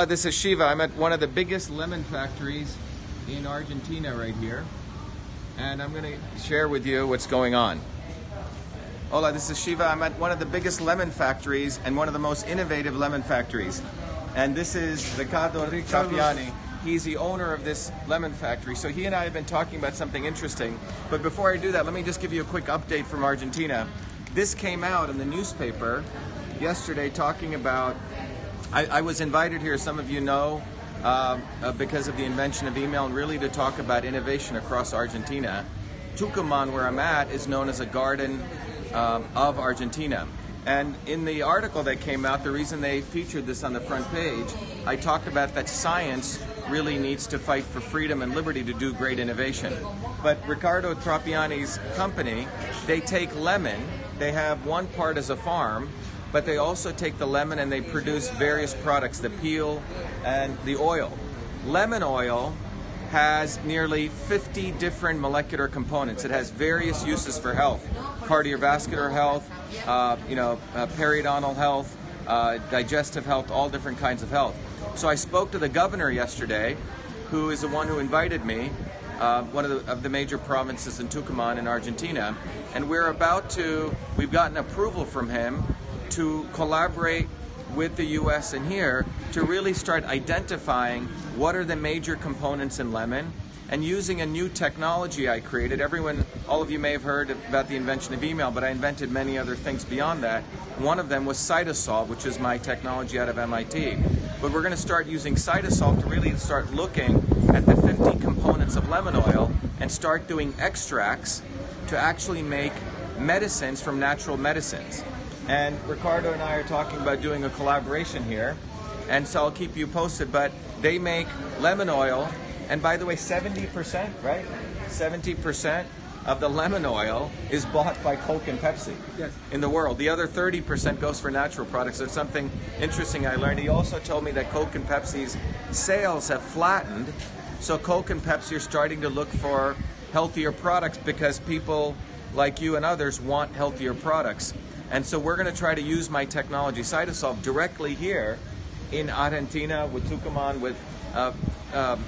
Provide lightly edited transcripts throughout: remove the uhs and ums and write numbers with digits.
This is Shiva. I'm at one of the biggest lemon factories in Argentina right here, and I'm going to share with you what's going on. Hola, this is Shiva. I'm at one of the biggest lemon factories and one of the most innovative lemon factories. And this is Ricardo Trappiani. He's the owner of this lemon factory. So he and I have been talking about something interesting. But before I do that, let me just give you a quick update from Argentina. This came out in the newspaper yesterday talking about I was invited here, some of you know, because of the invention of email, and really to talk about innovation across Argentina. Tucuman, where I'm at, is known as a garden of Argentina. And in the article that came out, the reason they featured this on the front page, I talked about that science really needs to fight for freedom and liberty to do great innovation. But Ricardo Trappiani's company, they take lemon, they have one part as a farm, but they also take the lemon and they produce various products, the peel and the oil. Lemon oil has nearly 50 different molecular components. It has various uses for health, cardiovascular health, periodontal health, digestive health, all different kinds of health. So I spoke to the governor yesterday, who is the one who invited me, one of the major provinces in Tucuman in Argentina, and we've gotten approval from him to collaborate with the U.S. and here to really start identifying what are the major components in lemon, and using a new technology I created. All of you may have heard about the invention of email, but I invented many other things beyond that. One of them was CytoSolve, which is my technology out of MIT. But we're going to start using CytoSolve to really start looking at the 50 components of lemon oil and start doing extracts to actually make medicines from natural medicines. And Ricardo and I are talking about doing a collaboration here, and so I'll keep you posted. But they make lemon oil, and by the way, 70%, right? 70% of the lemon oil is bought by Coke and Pepsi in the world. The other 30% goes for natural products. There's something interesting I learned. He also told me that Coke and Pepsi's sales have flattened, so Coke and Pepsi are starting to look for healthier products because people like you and others want healthier products. And so we're going to try to use my technology, CytoSolve, directly here in Argentina with Tucuman, with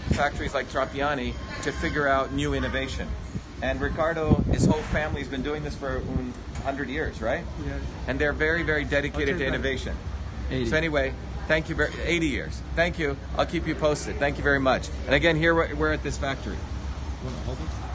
factories like Trappiani, to figure out new innovation. And Ricardo, his whole family's been doing this for 100 years, right? Yes. And they're very, very dedicated to innovation. 80. So anyway, thank you, 80 years. Thank you. I'll keep you posted. Thank you very much. And again, here we're at this factory. You want to hold it?